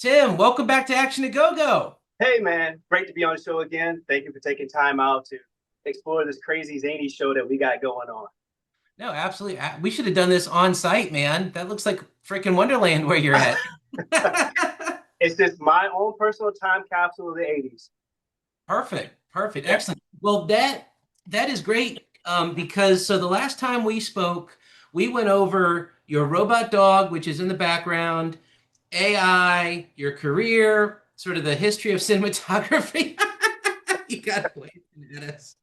Tim, welcome back to Action to Go Go. Hey man, great to be on the show again. Thank you for taking time out to explore this crazy zany show that we got going on. No, absolutely. We should have done this on site, man. That looks like freaking Wonderland where you're at. It's just my own personal time capsule of the 80s. Perfect. Perfect. Yeah. Excellent. Well, that is great because so the last time we spoke, we went over your robot dog, which is in the background, AI, your career, sort of the history of cinematography. You got to wait at us.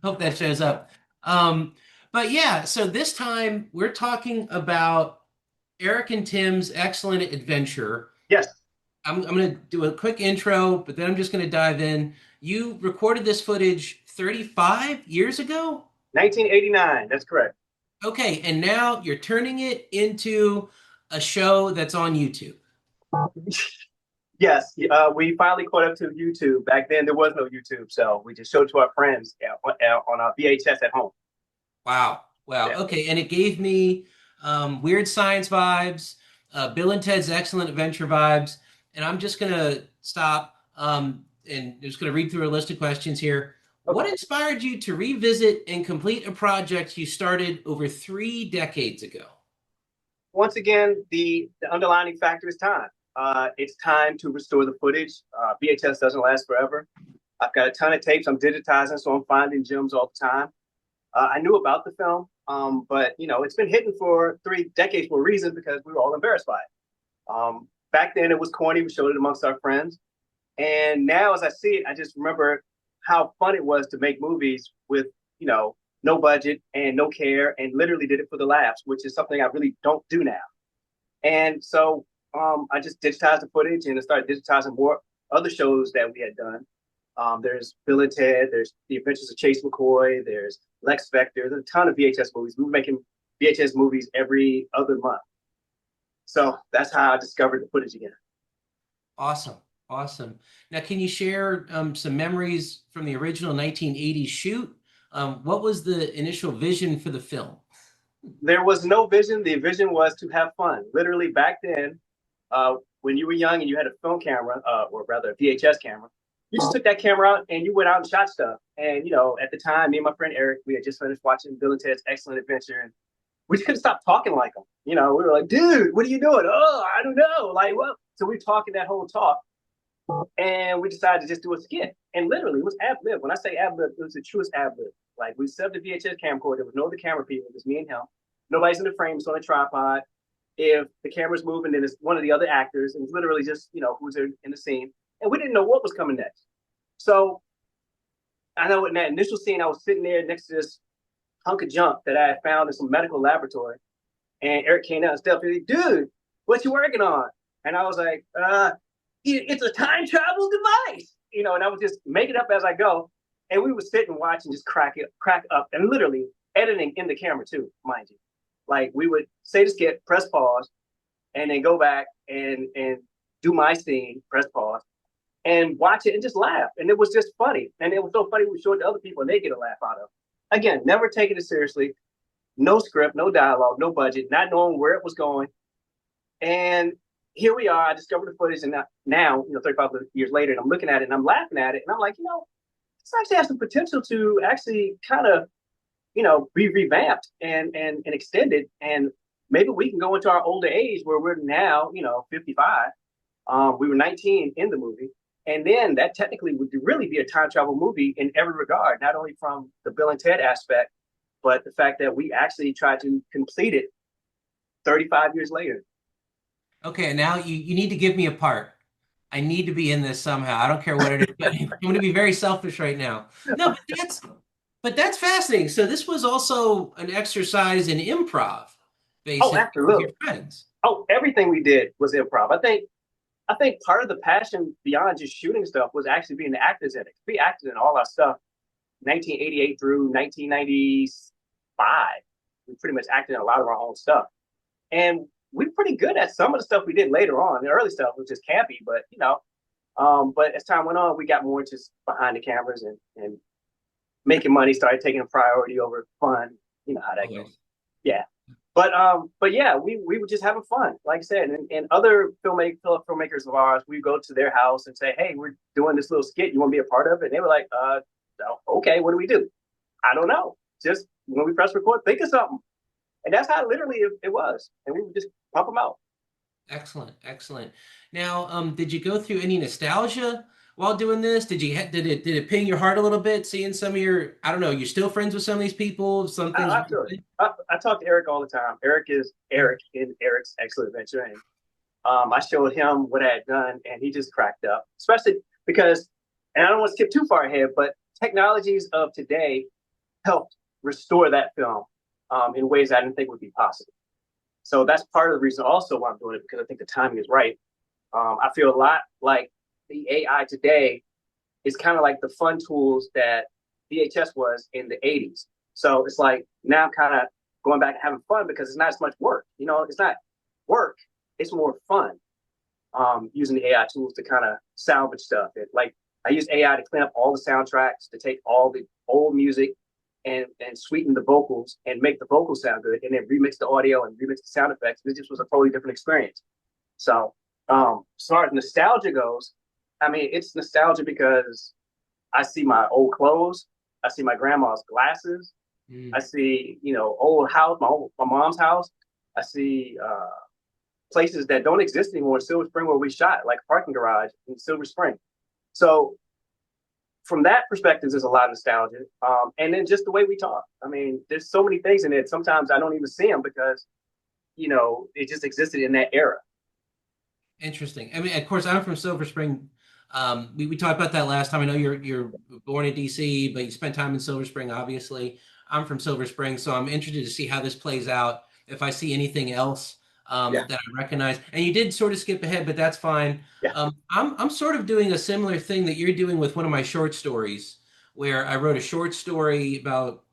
Hope that shows up. Um, but yeah, so this time we're talking about Eric and Tim's excellent adventure. Yes, I'm going to do a quick intro, but then I'm just going to dive in. You recorded this footage 35 years ago? 1989. That's correct. Okay, and now you're turning it into a show that's on YouTube. Yes, we finally caught up to YouTube. Back then, there was no YouTube, so we just showed it to our friends on our VHS at home. Wow. Wow. Yeah. Okay, and it gave me weird science vibes, Bill and Ted's Excellent Adventure vibes, and I'm just gonna stop and just gonna read through a list of questions here. Okay. What inspired you to revisit and complete a project you started over 3 decades ago? Once again, the underlining factor is time. It's time to restore the footage. VHS doesn't last forever. I've got a ton of tapes I'm digitizing, so I'm finding gems all the time. I knew about the film, but it's been hidden for 3 decades for a reason because we were all embarrassed by it. Back then, it was corny. We showed it amongst our friends, and now as I see it, I just remember how fun it was to make movies with no budget and no care, and literally did it for the laughs, which is something I really don't do now. And so I just digitized the footage and I started digitizing more other shows that we had done. There's Bill and Ted, there's The Adventures of Chase McCoy, there's Lex Vector, there's a ton of VHS movies. We were making VHS movies every other month. So that's how I discovered the footage again. Awesome. Awesome. Now, can you share some memories from the original 1980s shoot? What was the initial vision for the film? There was no vision. The vision was to have fun. Literally back then, when you were young and you had a film camera, or rather a VHS camera, you just took that camera out and you went out and shot stuff. And at the time, me and my friend Eric, we had just finished watching Bill and Ted's Excellent Adventure, and we just couldn't stop talking like them. We were like, "Dude, what are you doing?" "Oh, I don't know." Like, what? So we were talking that whole talk, and we decided to just do a skit. And literally, it was ad lib. When I say ad lib, it was the truest ad lib. Like, we set up the VHS camcorder. There was no other camera people. It was me and him. Nobody's in the frame. It's on a tripod. If the camera's moving, then it's one of the other actors. And it's literally just, who's in the scene. And we didn't know what was coming next. So I know in that initial scene, I was sitting there next to this hunk of junk that I had found in some medical laboratory. And Eric came out and stepped in. "Dude, what you working on?" And I was like, "It's a time travel device." And I would just make it up as I go. And we would sit and watch and just crack up, and literally editing in the camera too, mind you. Like, we would say the skit, press pause, and then go back and do my scene, press pause, and watch it and just laugh. And it was just funny. And it was so funny, we showed it to other people and they get a laugh out of it. Again, never taking it seriously. No script, no dialogue, no budget, not knowing where it was going. And here we are. I discovered the footage, and now, 35 years later, and I'm looking at it and I'm laughing at it, and I'm like, this actually has the potential to actually kind of, be revamped and extended, and maybe we can go into our older age where we're now, 55. We were 19 in the movie, and then that technically would really be a time travel movie in every regard, not only from the Bill and Ted aspect, but the fact that we actually tried to complete it 35 years later. Okay, now you need to give me a part. I need to be in this somehow. I don't care what it is. I'm going to be very selfish right now. No, but that's fascinating. So this was also an exercise in improv, Oh, basically, with your absolutely. friends. Oh, everything we did was improv. I think part of the passion beyond just shooting stuff was actually being the actors in it. We acted in all our stuff, 1988 through 1995. We pretty much acted in a lot of our own stuff, and we're pretty good at some of the stuff we did later on. The early stuff was just campy, but but as time went on, we got more just behind the cameras and making money started taking a priority over fun. You know how that goes. Always. Yeah. but yeah, we were just having fun, like I said, and other filmmakers of ours, we go to their house and say, hey, we're doing this little skit. You want to be a part of it? And they were like, no, okay, what do we do? I don't know. Just when we press record, think of something. And that's how literally it was. And we would just pump them out. Excellent, excellent. Now, did you go through any nostalgia while doing this? Did it ping your heart a little bit seeing some of your, I don't know, you're still friends with some of these people, some things. I feel it. I talk to Eric all the time. Eric is Eric in Eric's Excellent Adventure. And I showed him what I had done, and he just cracked up, especially because, and I don't want to skip too far ahead, but technologies of today helped restore that film in ways I didn't think would be possible. So that's part of the reason also why I'm doing it, because I think the timing is right. I feel a lot like the AI today is kind of like the fun tools that VHS was in the 80s. So it's like now I'm kind of going back and having fun because it's not as much work. You know, it's not work, it's more fun using the AI tools to kind of salvage stuff. Like I use AI to clean up all the soundtracks, to take all the old music and sweeten the vocals and make the vocals sound good, and then remix the audio and remix the sound effects. It just was a totally different experience. So, as far as nostalgia goes, I mean, it's nostalgia because I see my old clothes, I see my grandma's glasses, I see, you know, old house, my mom's house. I see places that don't exist anymore in Silver Spring where we shot, like a parking garage in Silver Spring. So from that perspective, there's a lot of nostalgia. And then just the way we talk. I mean, there's so many things in it. Sometimes I don't even see them because, you know, it just existed in that era. Interesting. I mean, of course, I'm from Silver Spring. We talked about that last time. I know you're born in DC, but you spent time in Silver Spring, obviously. I'm from Silver Spring, so I'm interested to see how this plays out. If I see anything else Yeah. that I recognize, and you did sort of skip ahead, but that's fine. Yeah. I'm sort of doing a similar thing that you're doing with one of my short stories, where I wrote a short story about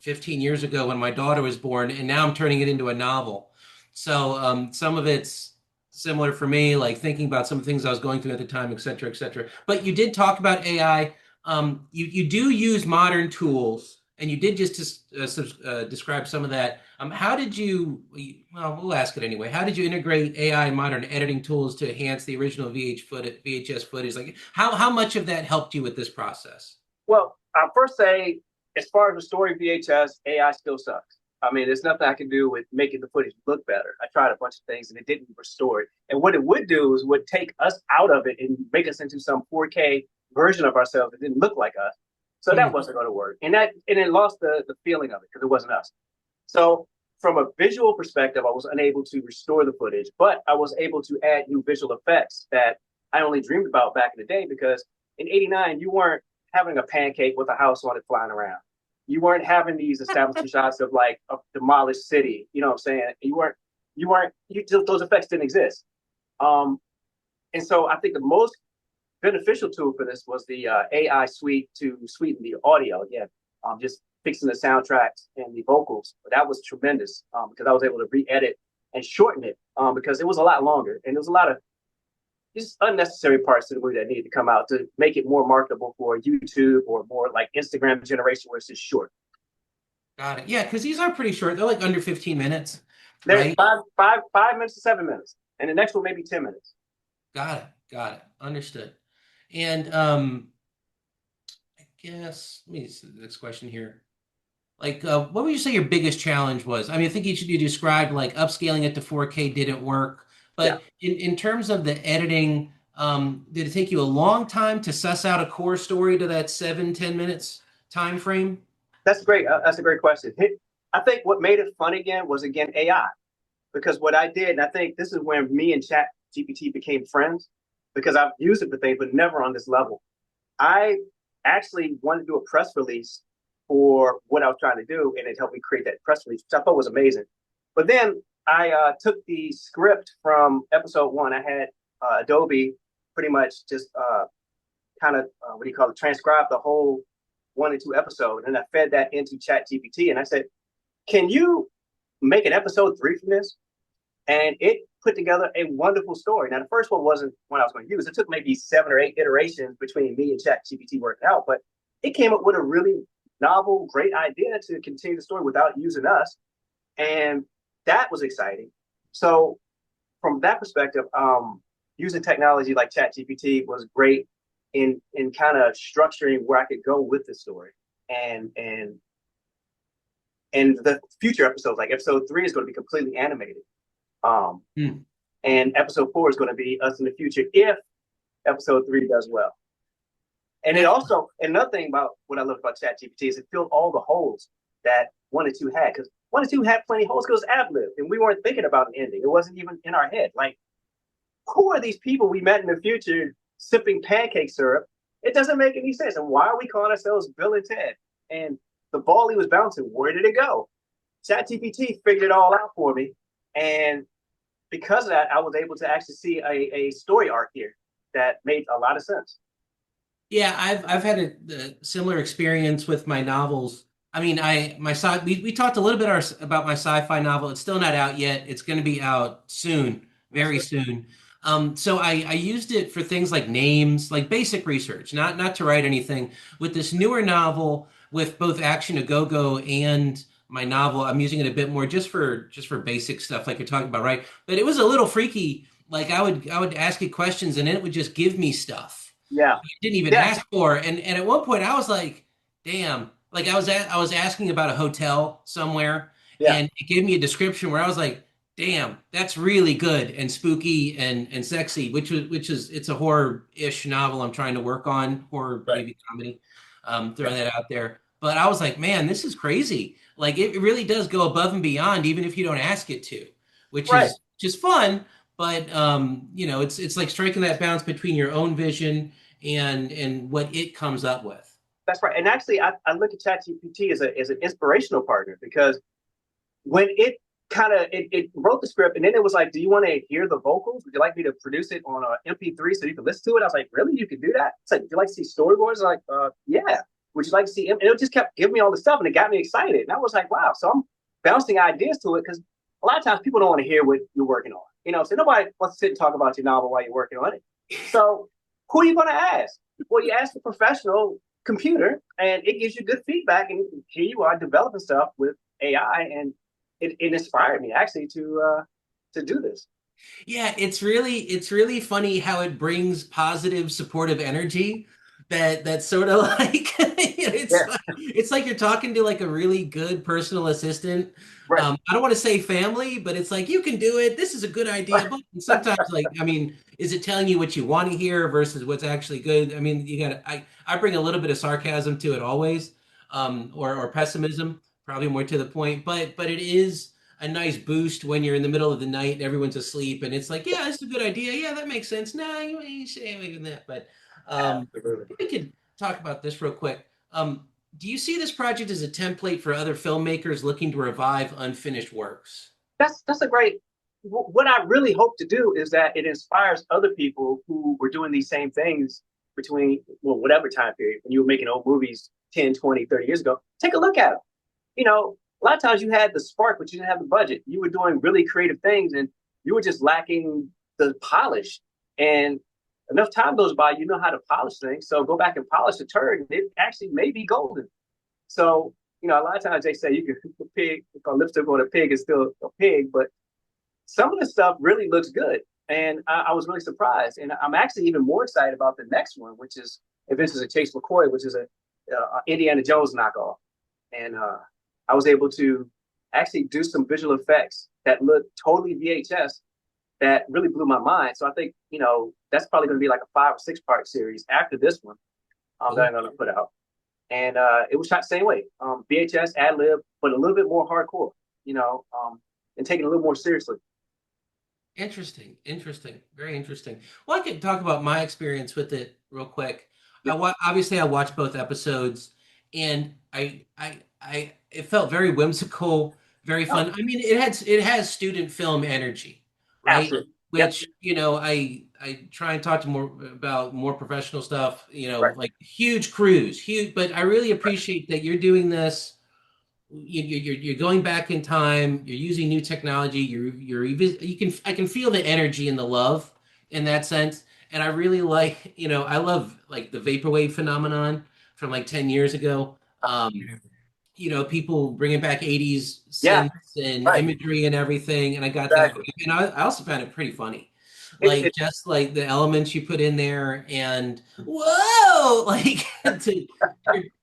15 years ago when my daughter was born, and now I'm turning it into a novel. So some of it's similar for me, like thinking about some of the things I was going through at the time, et cetera, et cetera. But you did talk about AI. You do use modern tools, and you did just describe some of that. How did you? Well, we'll ask it anyway. How did you integrate AI and modern editing tools to enhance the original VHS footage? Like, how much of that helped you with this process? Well, I'll first say, as far as restoring VHS, AI still sucks. I mean, there's nothing I can do with making the footage look better. I tried a bunch of things and it didn't restore it. And what it would do is would take us out of it and make us into some 4K version of ourselves that didn't look like us. So that Hmm. wasn't going to work. And it lost the feeling of it because it wasn't us. So from a visual perspective, I was unable to restore the footage, but I was able to add new visual effects that I only dreamed about back in the day because in 89, you weren't having a pancake with a house on it flying around. You weren't having these establishing shots of like a demolished city. You know what I'm saying? Those effects didn't exist. Um, and so I think the most beneficial tool for this was the AI suite to sweeten the audio. Again, just fixing the soundtracks and the vocals. But that was tremendous because I was able to re-edit and shorten it because it was a lot longer and there was a lot of just unnecessary parts of the movie that needed to come out to make it more marketable for YouTube or more like Instagram generation where it's just short. Got it. Yeah, because these are pretty short. They're like under 15 minutes, They're right? five minutes to 7 minutes, and the next one maybe 10 minutes. Got it. Got it. Understood. And I guess let me see the next question here. Like, what would you say your biggest challenge was? I mean, I think you described like upscaling it to 4K didn't work, Yeah, but in terms of the editing, did it take you a long time to suss out a core story to that 7, 10 minutes time frame? that's great. That's a great question. I think what made it fun again was again AI because what I did, and I think this is when me and Chat GPT became friends because I've used it for things, but never on this level. I actually wanted to do a press release for what I was trying to do, and it helped me create that press release, which I thought was amazing. But then I took the script from episode one. I had Adobe pretty much just kind of what do you call it, transcribe the whole 1 and 2 episode, and I fed that into Chat GPT, and I said, "Can you make an episode 3 from this?" And it put together a wonderful story. Now, the first one wasn't one I was going to use. It took maybe 7 or 8 iterations between me and ChatGPT working out, but it came up with a really novel, great idea to continue the story without using us. And that was exciting. So from that perspective, using technology like ChatGPT was great in kind of structuring where I could go with the story. And and and the future episodes, like episode 3 is going to be completely animated. Um, Hmm. and episode 4 is going to be us in the future if episode 3 does well. And it also, another thing about what I love about ChatGPT is it filled all the holes that 1 and 2 had. Because 1 and 2 had plenty of holes because it was ad lib, and we weren't thinking about an ending. It wasn't even in our head. Like, who are these people we met in the future sipping pancake syrup? It doesn't make any sense. And why are we calling ourselves Bill and Ted? And the ball he was bouncing, where did it go? ChatGPT figured it all out for me. And because of that, I was able to actually see a story arc here that made a lot of sense. Yeah, I've had a similar experience with my novels. I mean, we talked a little bit about my sci-fi novel. It's still not out yet. It's going to be out soon, very soon. So I used it for things like names, like basic research, not to write anything. With this newer novel, with both Action a Go-Go and my novel, I'm using it a bit more just for basic stuff, like you're talking about, right? But it was a little freaky. Like I would ask it questions, and it would just give me stuff Yeah. didn't even Yes. ask for. And at one point I was like, damn, like I was asking about a hotel somewhere Yeah. and it gave me a description where I was like, damn, that's really good and spooky and sexy, which is it's a horror-ish novel I'm trying to work on, horror Right. maybe comedy. Yeah. Throwing that out there. But I was like, man, this is crazy. Like it really does go above and beyond, even if you don't ask it to, which Right. is just fun. But it's like striking that balance between your own vision and what it comes up with. That's right. And actually, I look at ChatGPT as an inspirational partner because when it it wrote the script and then it was like, do you want to hear the vocals? Would you like me to produce it on a MP3 so you can listen to it? I was like, really? You can do that? It's like, would you like to see storyboards? Like, yeah. Would you like to see? And it just kept giving me all the stuff and it got me excited. And I was like, wow. So I'm bouncing ideas to it because a lot of times people don't want to hear what you're working on. So nobody wants to sit and talk about your novel while you're working on it. So who are you going to ask? Well, you ask the professional computer and it gives you good feedback. And here you are developing stuff with AI, and it inspired me actually to do this. Yeah, it's really funny how it brings positive, supportive energy that's sort of like Yeah, it's like you're talking to like a really good personal assistant. right. I don't want to say family, but it's like you can do it. This is a good idea. But sometimes, like, I mean, is it telling you what you want to hear versus what's actually good? I mean, you gotta I bring a little bit of sarcasm to it always, or pessimism, probably more to the point. But it is a nice boost when you're in the middle of the night and everyone's asleep and it's like, yeah, that's a good idea. Yeah, that makes sense. No, you say anything that. But Absolutely. we could talk about this real quick. Do you see this project as a template for other filmmakers looking to revive unfinished works? That's a great. What I really hope to do is that it inspires other people who were doing these same things between whatever time period when you were making old movies 10, 20, 30 years ago. Take a look at them. A lot of times you had the spark, but you didn't have the budget. You were doing really creative things and you were just lacking the polish. And enough time goes by, you know how to polish things. So go back and polish the turd, and it actually may be golden. So, a lot of times they say you can pig, if a lipstick on a pig is still a pig, but some of the stuff really looks good. And I was really surprised. And I'm actually even more excited about the next one, which is Adventures of Chase McCoy, which is a Indiana Jones knockoff. And I was able to actually do some visual effects that look totally VHS that really blew my mind. So I think, that's probably going to be like a 5 or 6 part series after this one that I'm going to put out. And it was shot the same way, VHS, ad lib, but a little bit more hardcore, and taking it a little more seriously. Interesting, interesting, very interesting. Well, I could talk about my experience with it real quick. Yeah, Obviously I watched both episodes, and it felt very whimsical, very oh, fun. I mean, it has student film energy, right? absolutely. Yep. Which I try and talk to more about more professional stuff. Right. Like huge crews, huge. But I really appreciate that you're doing this you're going back in time. You're using new technology. You can I can feel the energy and the love in that sense. And I really like I love like the vaporwave phenomenon from like 10 years ago. people bringing back 80s Yeah, synths and right. imagery and everything, and I got that. Exactly. And I also found it pretty funny, It like just like the elements you put in there, and whoa, like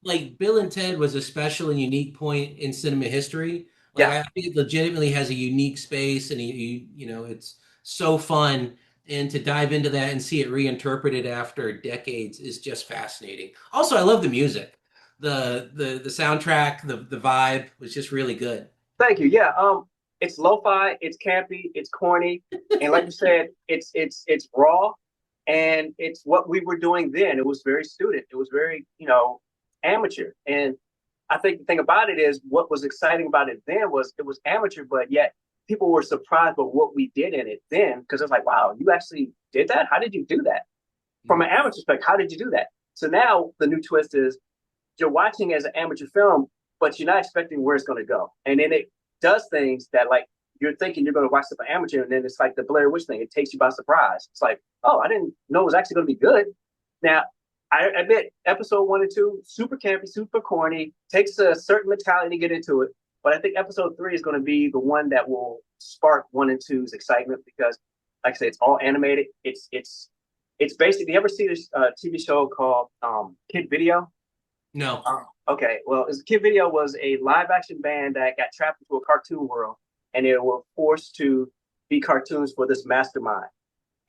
like Bill and Ted was a special and unique point in cinema history. Like yeah. I think it legitimately has a unique space, and it's so fun. And to dive into that and see it reinterpreted after decades is just fascinating. Also, I love the music. The soundtrack, the vibe was just really good. Thank you. Yeah. It's lo-fi, it's campy, it's corny, and like you said, it's raw, and it's what we were doing then. It was very student. It was very, amateur. And I think the thing about it is what was exciting about it then was it was amateur, but yet people were surprised by what we did in it then because it's like, wow, you actually did that? How did you do that? From an amateur perspective, how did you do that? So now the new twist is you're watching as an amateur film, but you're not expecting where it's going to go. And then it does things that like you're thinking you're going to watch the amateur, and then it's like the Blair Witch thing. It takes you by surprise. It's like, oh, I didn't know it was actually going to be good. Now, I admit, episode 1 and 2, super campy, super corny, takes a certain mentality to get into it. But I think episode 3 is going to be the one that will spark 1 and 2's excitement because, like I say, it's all animated. It's basically. You ever see this TV show called Kid Video? No. Okay, well, Kid Video was a live action band that got trapped into a cartoon world, and they were forced to be cartoons for this mastermind.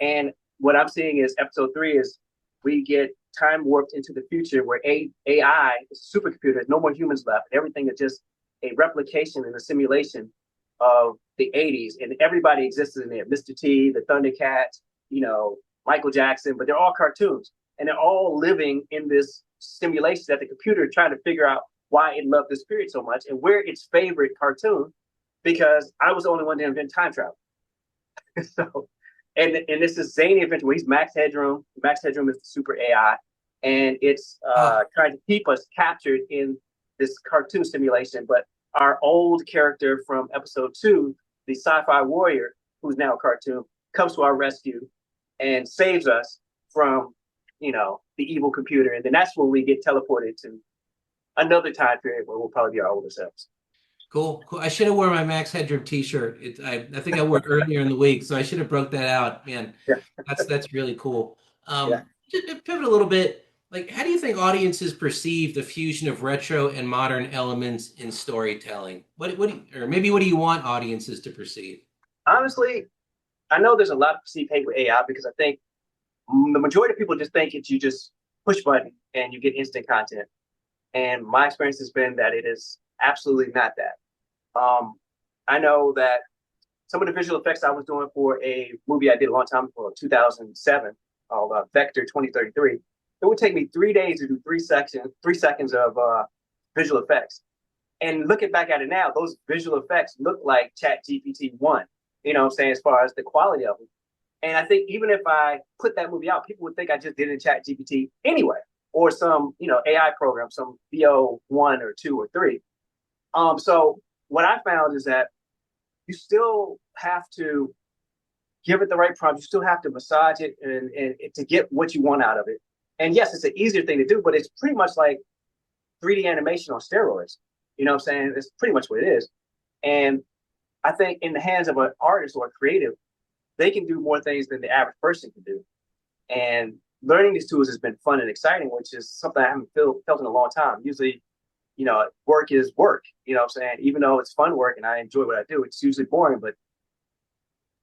And what I'm seeing is episode 3 is we get time warped into the future where AI is a supercomputer. There's no more humans left. Everything is just a replication and a simulation of the 80s, and everybody exists in there. Mr. T, the Thundercats, Michael Jackson, but they're all cartoons, and they're all living in this simulation that the computer is trying to figure out why it loved this period so much and where its favorite cartoon, because I was the only one to invent time travel. So, and this is zany adventure where he's Max Headroom. Max Headroom is the super AI, and it's Oh, trying to keep us captured in this cartoon simulation. But our old character from episode 2, the sci-fi warrior, who's now a cartoon, comes to our rescue and saves us from, the evil computer. And then that's when we get teleported to another time period where we'll probably be our older selves. cool, cool. I should have worn my Max Headroom T-shirt. I think I wore it earlier in the week, so I should have broke that out. Man, Yeah, that's really cool. yeah. Just to pivot a little bit. Like, how do you think audiences perceive the fusion of retro and modern elements in storytelling? Or maybe what do you want audiences to perceive? Honestly, I know there's a lot of perceived hate with AI because I think the majority of people just think it's you just push button and you get instant content. And my experience has been that it is absolutely not that. I know that some of the visual effects I was doing for a movie I did a long time ago, 2007, called Vector 2033, it would take me 3 days to do 3 seconds of visual effects. And looking back at it now, those visual effects look like Chat GPT 1, what I'm saying, as far as the quality of them. And I think even if I put that movie out, people would think I just did it in Chat GPT anyway, or some, AI program, some VO1 or 2 or 3. So what I found is that you still have to give it the right prompt. You still have to massage it and to get what you want out of it. And yes, it's an easier thing to do, but it's pretty much like 3D animation on steroids. You know what I'm saying? It's pretty much what it is. And I think in the hands of an artist or a creative, they can do more things than the average person can do. And learning these tools has been fun and exciting, which is something I haven't felt in a long time. Usually, work is work, what I'm saying? Even though it's fun work and I enjoy what I do, it's usually boring, but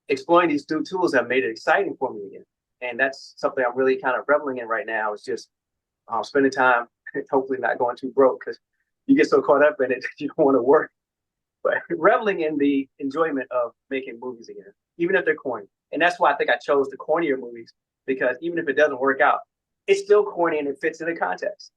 exploring these new tools have made it exciting for me again. And that's something I'm really kind of reveling in right now. Is just spending time, hopefully not going too broke because you get so caught up in it that you don't want to work. But reveling in the enjoyment of making movies again, even if they're corny. And that's why I think I chose the cornier movies because even if it doesn't work out, it's still corny and it fits in the context.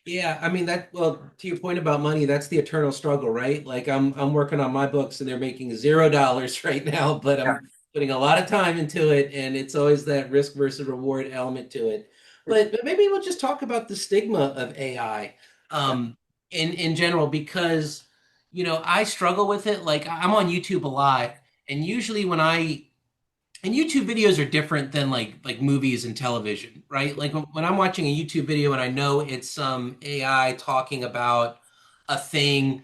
Yeah, I mean well, to your point about money, that's the eternal struggle, right? Like I'm working on my books and they're making $0 right now, but Yeah. I'm putting a lot of time into it and it's always that risk versus reward element to it. But maybe we'll just talk about the stigma of AI Yeah. in general because I struggle with it. Like I'm on YouTube a lot and usually and YouTube videos are different than like movies and television, right? Like when I'm watching a YouTube video and I know it's some AI talking about a thing,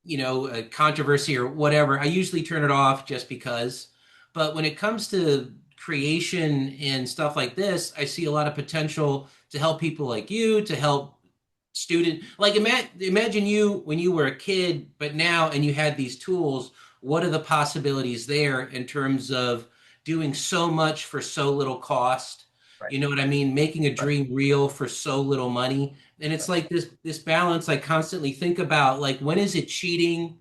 a controversy or whatever, I usually turn it off just because. But when it comes to creation and stuff like this, I see a lot of potential to help people like you, to help like imagine you when you were a kid, but now and you had these tools. What are the possibilities there in terms of doing so much for so little cost? Right. You know what I mean? Making a Right. dream real for so little money. And it's Right. like this balance I constantly think about, like when is it cheating Right.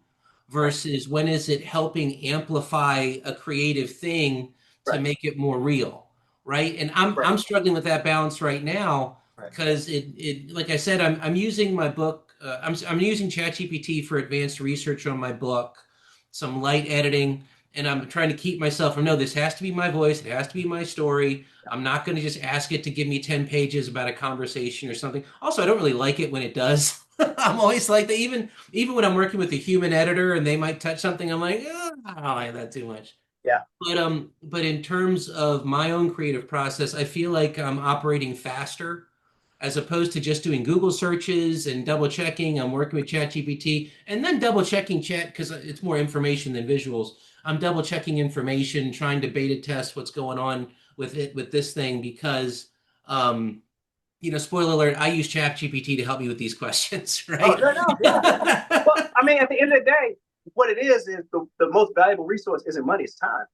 versus when is it helping amplify a creative thing to Right. make it more real, right? And I'm Right. I'm struggling with that balance right now Right. because it like I said, I'm using my book. I'm using ChatGPT for advanced research on my book, some light editing, and I'm trying to keep myself from no. This has to be my voice. It has to be my story. I'm not going to just ask it to give me 10 pages about a conversation or something. Also, I don't really like it when it does. I'm always like that. Even when I'm working with a human editor and they might touch something, I'm like, oh, I don't like that too much. Yeah. But in terms of my own creative process, I feel like I'm operating faster as opposed to just doing Google searches and double checking. I'm working with ChatGPT and then double checking Chat because it's more information than visuals. I'm double checking information, trying to beta test what's going on with it with this thing because spoiler alert, I use ChatGPT to help me with these questions, Oh, right? no, no, yeah. Well, I mean, at the end of the day, what it is the most valuable resource isn't money, it's time.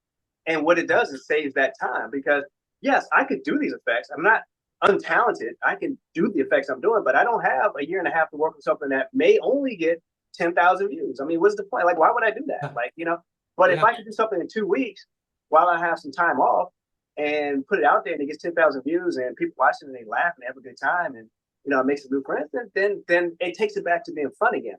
And what it does is saves that time because, yes, I could do these effects. I'm not untalented. I can do the effects I'm doing, but I don't have a year and a half to work on something that may only get 10,000 views. I mean, what's the point? Like, why would I do that? Like, but if Yeah. I could do something in 2 weeks while I have some time off and put it out there and it gets 10,000 views and people watch it and they laugh and have a good time and, it makes a new friends, then it takes it back to being fun again.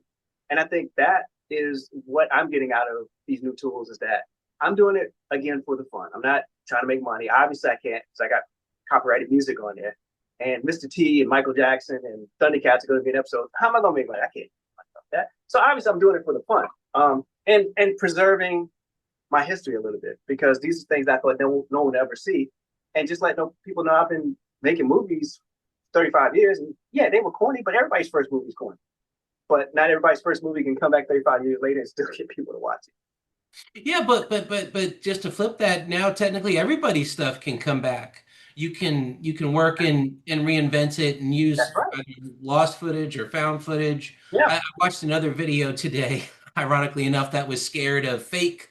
And I think that is what I'm getting out of these new tools is that I'm doing it again for the fun. I'm not trying to make money. Obviously, I can't because I got copyrighted music on there. And Mr. T and Michael Jackson and Thundercats are going to be an episode. How am I going to make money? I can't do that. So obviously, I'm doing it for the fun. And preserving my history a little bit because these are things I thought no one ever see. And just let people know I've been making movies 35 years. And yeah, they were corny, but everybody's first movie is corny. But not everybody's first movie can come back 35 years later and still get people to watch it. Yeah, but just to flip that, now technically everybody's stuff can come back. You can work and reinvent it and That's use right. lost footage or found footage. Yeah. I watched another video today, ironically enough, that was scared of fake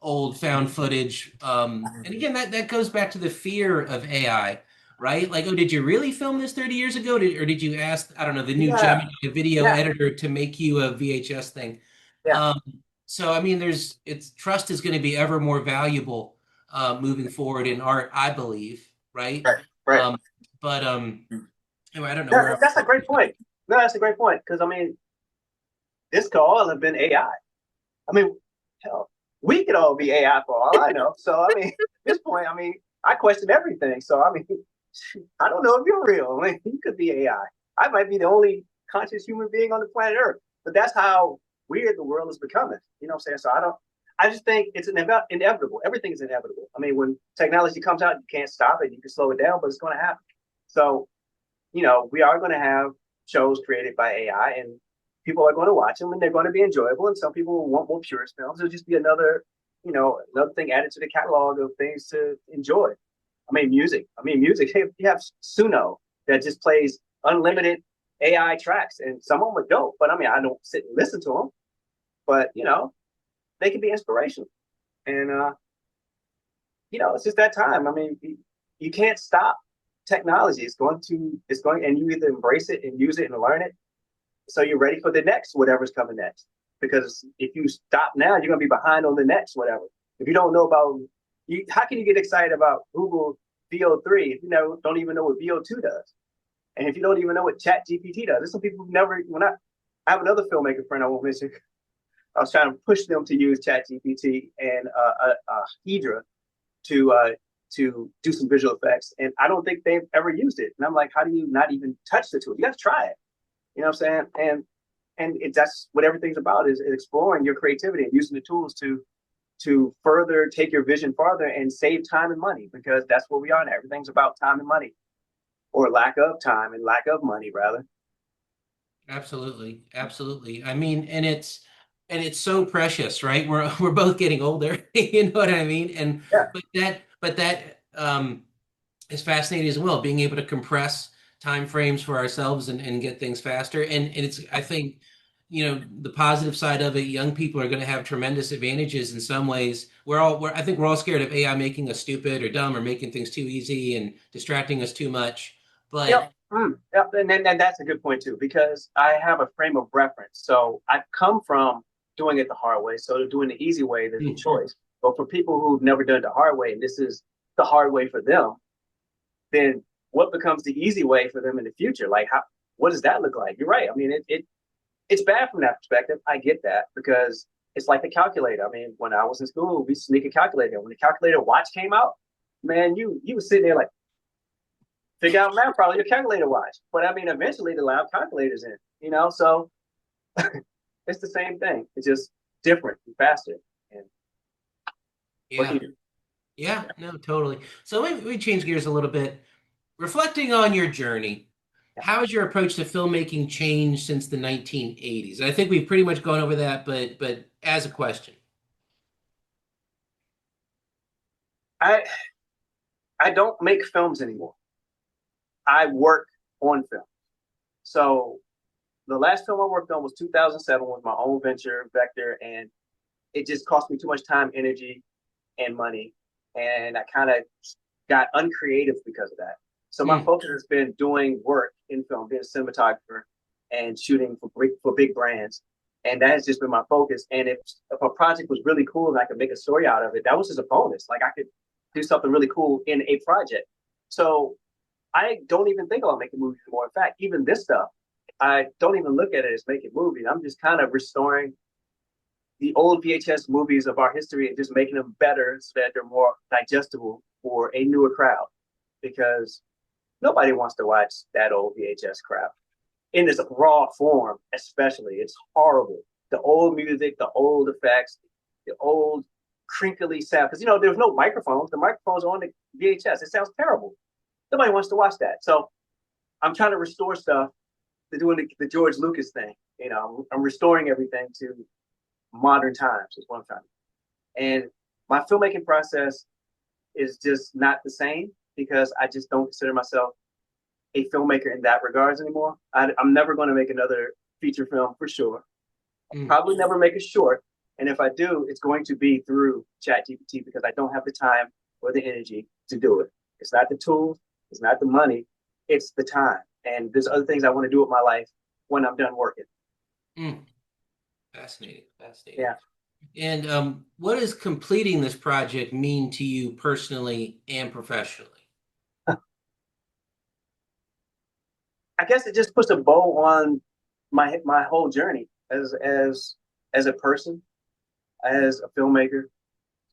old found footage. And again, that goes back to the fear of AI, right? Like, oh, did you really film this 30 years ago? Or did you ask, I don't know, the new Yeah. Gemini video Yeah. editor to make you a VHS thing? Yeah. Um, so I mean, it's trust is going to be ever more valuable moving forward in art, I believe, right? Right. Right. Um, but anyway, I don't know That, where. that's a great point. No, that's a great point because I mean, this could all have been AI. I mean, hell, we could all be AI for all I know. So I mean, at this point, I mean, I question everything. So I mean, I don't know if you're real. I mean, you could be AI. I might be the only conscious human being on the planet Earth. But that's how weird the world is becoming. You know what I'm saying? So I don't. I just think it's inevitable. Everything is inevitable. I mean, when technology comes out, you can't stop it. You can slow it down, but it's going to happen. So we are going to have shows created by AI, and people are going to watch them, and they're going to be enjoyable. And some people will want more purist films. It'll just be another thing added to the catalog of things to enjoy. I mean, music. You have Suno that just plays unlimited AI tracks, and some of them are dope. But I mean, I don't sit and listen to them, but they can be inspirational. And it's just that time. I mean, you can't stop technology. It's going, and you either embrace it and use it and learn it, so you're ready for the next whatever's coming next. Because if you stop now, you're gonna be behind on the next whatever. If you don't know about how can you get excited about Google VO3 if you don't even know what VO2 does? And if you don't even know what Chat GPT does, there's some people who never. I have another filmmaker friend I won't mention. I was trying to push them to use Chat GPT and Hydra to do some visual effects, and I don't think they've ever used it. And I'm like, how do you not even touch the tool? You got to try it. You know what I'm saying? And that's what everything's about is exploring your creativity and using the tools to further take your vision farther and save time and money because that's where we are now. Everything's about time and money, or lack of time and lack of money rather. Absolutely, absolutely. I mean, and it's so precious, right? We're both getting older, you know what I mean? And Yeah. but that is fascinating as well, being able to compress time frames for ourselves and get things faster. And it's I think, the positive side of it, young people are going to have tremendous advantages in some ways. I think we're all scared of AI making us stupid or dumb or making things too easy and distracting us too much. But Yep. Yep. And that's a good point too, because I have a frame of reference. So I've come from doing it the hard way. So doing the easy way, there's a choice. But for people who've never done it the hard way, and this is the hard way for them, then what becomes the easy way for them in the future? Like what does that look like? You're right. I mean, it's bad from that perspective. I get that because it's like the calculator. I mean, when I was in school, we sneak a calculator. When the calculator watch came out, man, you was sitting there like figure out math problem, your calculator watch. But I mean, eventually the lab calculators in, so it's the same thing. It's just different and faster. And what can yeah. you do? Yeah, no, totally. So we change gears a little bit. Reflecting on your journey, how has your approach to filmmaking changed since the 1980s? I think we've pretty much gone over that, but as a question. I I don't make films anymore. I work on film. So the last film I worked on was 2007, was my own venture, Vector, and it just cost me too much time, energy, and money. And I kind of got uncreative because of that. So my Hmm. focus has been doing work in film, being a cinematographer and shooting for big brands. And that has just been my focus. And if a project was really cool and I could make a story out of it, that was just a bonus. Like I could do something really cool in a project. So I don't even think about making movies anymore. In fact, even this stuff, I don't even look at it as making movies. I'm just kind of restoring the old VHS movies of our history and just making them better so that they're more digestible for a newer crowd. Because nobody wants to watch that old VHS crap in this raw form, especially. It's horrible. The old music, the old effects, the old crinkly sound. Because, there's no microphones. The microphones are on the VHS. It sounds terrible. Nobody wants to watch that. So I'm trying to restore stuff to doing the George Lucas thing. I'm restoring everything to modern times, is what I'm trying to do. And my filmmaking process is just not the same because I just don't consider myself a filmmaker in that regards anymore. I'm never going to make another feature film for sure. Hmm. Probably never make a short. And if I do, it's going to be through ChatGPT because I don't have the time or the energy to do it. It's not the tools, it's not the money, it's the time. And there's other things I want to do with my life when I'm done working. Hmm. Fascinating, fascinating. Yeah. And what does completing this project mean to you personally and professionally? I guess it just puts a bow on my whole journey as a person, as a filmmaker,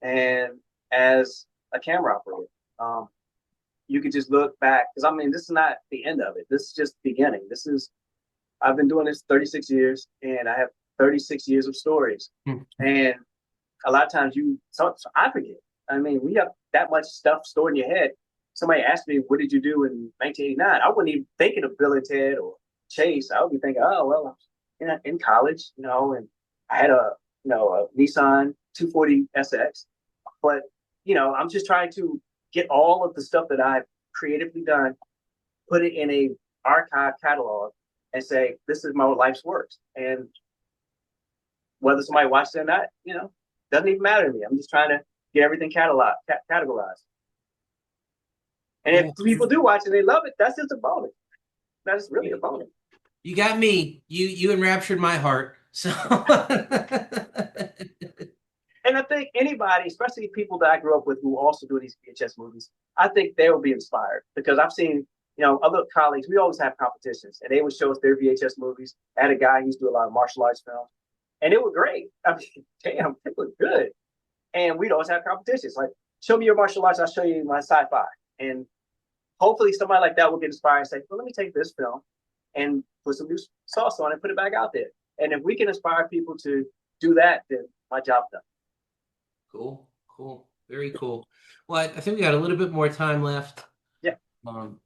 and as a camera operator. Um, you could just look back because I mean, this is not the end of it. This is just the beginning. This is I've been doing this 36 years, and I have 36 years of stories. Hmm. And a lot of times so I forget. I mean, we have that much stuff stored in your head. Somebody asked me, "What did you do in 1989?" I wouldn't even thinking of Bill and Ted or Chase. I would be thinking, "Oh well, I was in college, and I had a Nissan 240 SX." But I'm just trying to get all of the stuff that I've creatively done, put it in a archive catalog, and say, "This is my life's works." And whether somebody watches it or not, doesn't even matter to me. I'm just trying to get everything categorized. And if Cool. people do watch it and they love it, that's just a bonus. That's really a bonus. You got me. You enraptured my heart. So And I think anybody, especially people that I grew up with who also do these VHS movies, I think they will be inspired because I've seen, other colleagues, we always have competitions and they would show us their VHS movies. I had a guy who used to do a lot of martial arts films and it was great. I mean, damn, it was good. And we'd always have competitions. Like, show me your martial arts, I'll show you my sci-fi. And hopefully somebody like that will get inspired and say, well, let me take this film and put some new sauce on it, put it back out there. And if we can inspire people to do that, then my job's done. cool, cool, very cool. Well, I think we got a little bit more time left. Yeah. Um,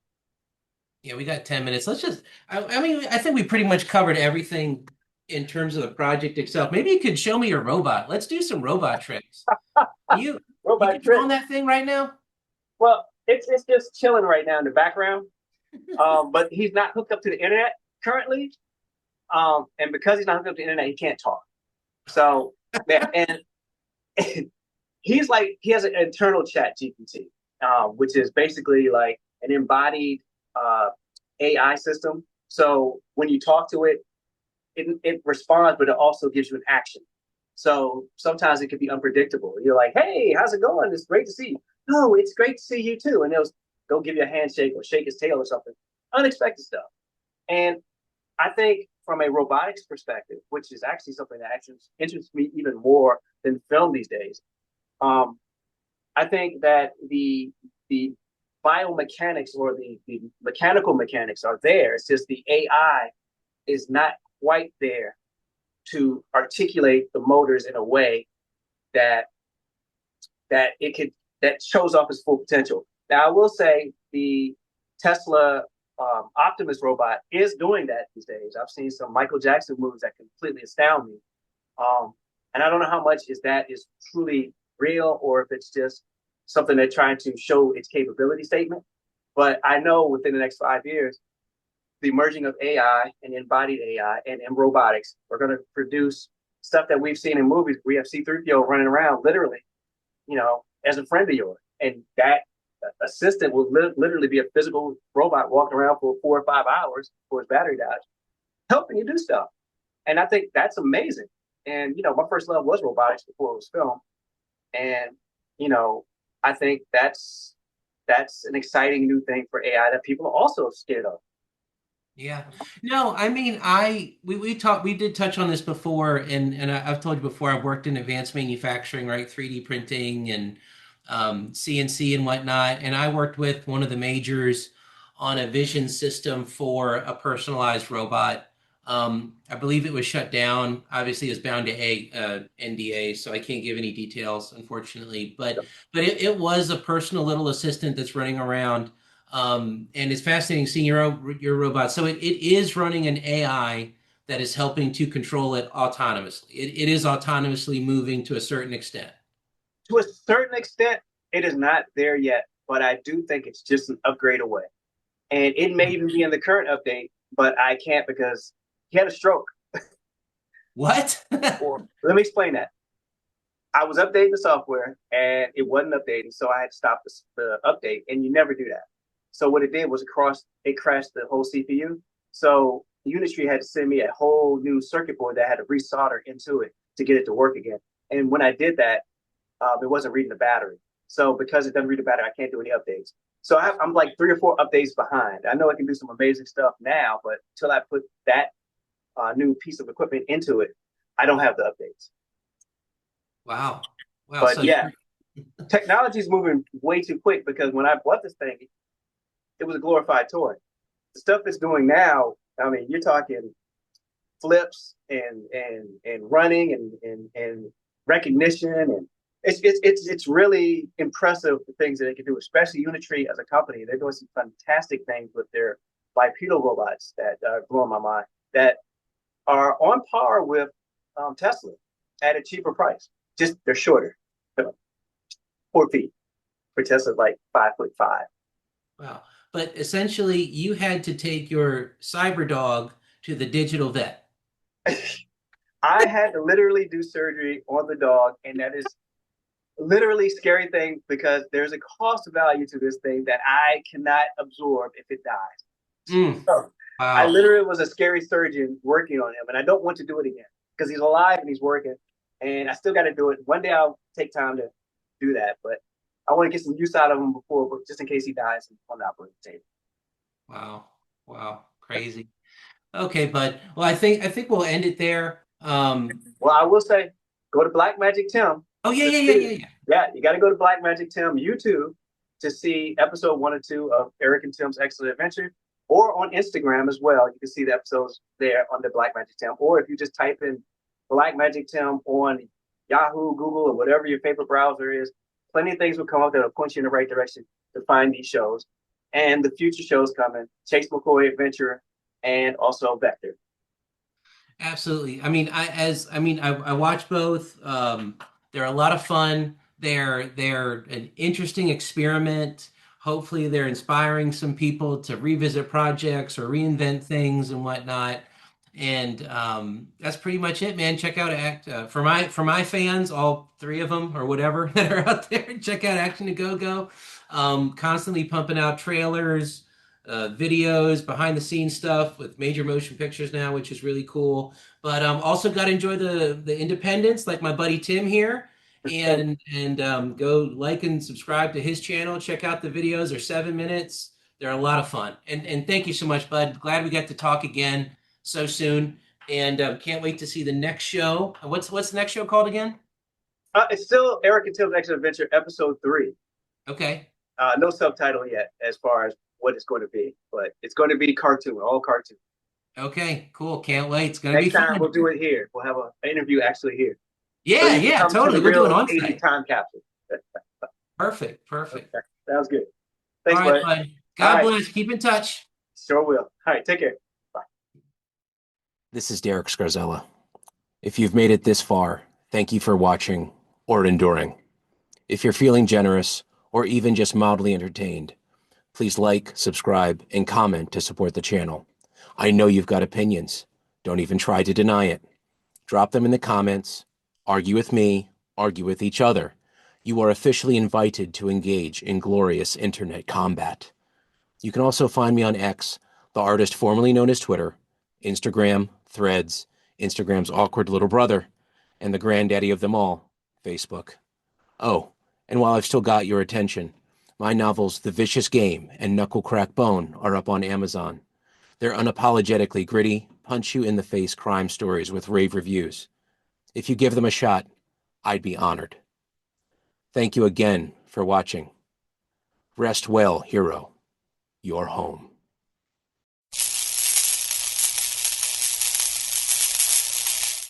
Yeah, we got 10 minutes. Let's just, I mean, I think we pretty much covered everything in terms of the project itself. Maybe you could show me your robot. Let's do some robot tricks. You Robot controlling trick. that thing right now? Well, it's just chilling right now in the background. But he's not hooked up to the internet currently. And because he's not hooked up to the internet, he can't talk. So yeah, and he's like he has an internal chat GPT, which is basically like an embodied uh, AI system. So when you talk to it, it responds, but it also gives you an action. So sometimes it can be unpredictable. You're like, "Hey, how's it going? It's great to see you." "No, it's great to see you too." And they'll give you a handshake or shake his tail or something. Unexpected stuff. And I think from a robotics perspective, which is actually something that actually interests me even more than film these days, um, I think that the biomechanics or the mechanical mechanics are there. It's just the AI is not quite there to articulate the motors in a way that that it could that shows off its full potential. Now, I will say the Tesla Optimus robot is doing that these days. I've seen some Michael Jackson moves that completely astound me, um, and I don't know how much is truly real or if it's just something they're trying to show its capability statement. But I know within the next 5 years, the merging of AI and embodied AI and robotics are going to produce stuff that we've seen in movies. We have C-3PO running around literally, as a friend of yours. And that assistant will literally be a physical robot walking around for 4 or 5 hours before his battery dies, helping you do stuff. And I think that's amazing. And, my first love was robotics before it was film. And, you know, I think that's an exciting new thing for AI that people are also scared of. Yeah. No, I mean, we did touch on this before, and I've told you before, I've worked in advanced manufacturing, right? 3D printing and CNC and whatnot. And I worked with one of the majors on a vision system for a personalized robot. I believe it was shut down. Obviously, it's bound to a NDA, so I can't give any details, unfortunately. But it was a personal little assistant that's running around, and it's fascinating seeing your robot. So it is running an AI that is helping to control it autonomously. It is autonomously moving to a certain extent. To a certain extent, it is not there yet, but I do think it's just an upgrade away. And it may even be in the current update, but I can't because he had a stroke. What? Or let me explain that. I was updating the software and it wasn't updating, so I had to stop the update. And you never do that. So what it did was it crashed the whole CPU. So Unitree had to send me a whole new circuit board that I had to resolder into it to get it to work again. And when I did that, it wasn't reading the battery. So because it doesn't read the battery, I can't do any updates. So I'm like 3 or 4 updates behind. I know I can do some amazing stuff now, but until I put that new piece of equipment into it, I don't have the updates. Wow. Wow. But So yeah, technology is moving way too quick because when I bought this thing, it was a glorified toy. The stuff it's doing now, I mean, you're talking flips and running and recognition and it's really impressive the things that they can do, especially Unitree as a company. They're doing some fantastic things with their bipedal robots that are blowing my mind. That are on par with Tesla at a cheaper price. Just they're shorter, 4 feet. For Tesla's like 5'5". wow. But essentially, you had to take your cyber dog to the digital vet. I had to literally do surgery on the dog, and that is literally scary thing because there's a cost value to this thing that I cannot absorb if it dies. Mm, So I wow. literally was a scary surgeon working on him, and I don't want to do it again because he's alive and he's working, and I still got to do it. One day I'll take time to do that, but I want to get some use out of him before, just in case he dies on the operating table. Wow. Wow. Crazy. Okay, bud. Well, I think we'll end it there. Well, I will say, go to Black Magic Tim Oh yeah, to yeah, yeah, see. yeah, yeah. Yeah, you got to go to Black Magic Tim YouTube to see episode 1 or 2 of Eric and Tim's Excellent Adventure, or on Instagram as well. You can see the episodes there under Black Magic Tim. Or if you just type in Black Magic Tim on Yahoo, Google, or whatever your favorite browser is, plenty of things will come up that will point you in the right direction to find these shows. and the future shows coming, Chase McCoy Adventure, and also Vector. Absolutely. I watch both. They're a lot of fun. They're an interesting experiment. Hopefully, they're inspiring some people to revisit projects or reinvent things and whatnot. And that's pretty much it, man. Check out Act for my fans, all three of them or whatever that are out there. Check out Action to Go Go. Constantly pumping out trailers, videos, behind the scenes stuff with major motion pictures now, which is really cool. But also got to enjoy the independents, like my buddy Tim here, and go like and subscribe to his channel. Check out the videos; they're 7 minutes. They're a lot of fun. And thank you so much, bud. Glad we got to talk again so soon, and can't wait to see the next show. What's the next show called again? It's still Eric and Tim's Action Adventure, episode 3. Okay. No subtitle yet as far as what it's going to be, but it's going to be cartoon, all cartoon. Okay, cool. Can't wait. It's gonna be Next time fun. we'll do it here. We'll have an interview actually here. So Yeah, you can yeah, come to totally. the We'll do real it on 80 site. time capsule. Perfect, perfect. Okay. Sounds good. All Thanks, right, bud. bud. All God right. bless. Keep in touch. Sure will. All right, take care. Bye. This is Derek Scarzella. If you've made it this far, thank you for watching or enduring. If you're feeling generous or even just mildly entertained, please like, subscribe, and comment to support the channel. I know you've got opinions. Don't even try to deny it. Drop them in the comments. Argue with me. Argue with each other. You are officially invited to engage in glorious internet combat. You can also find me on X, the artist formerly known as Twitter, Instagram, Threads, Instagram's awkward little brother, and the granddaddy of them all, Facebook. Oh, and while I've still got your attention, my novels The Vicious Game and Knuckle Crack Bone are up on Amazon. They're unapologetically gritty, punch-you-in-the-face crime stories with rave reviews. If you give them a shot, I'd be honored. Thank you again for watching. Rest well, hero. You're home.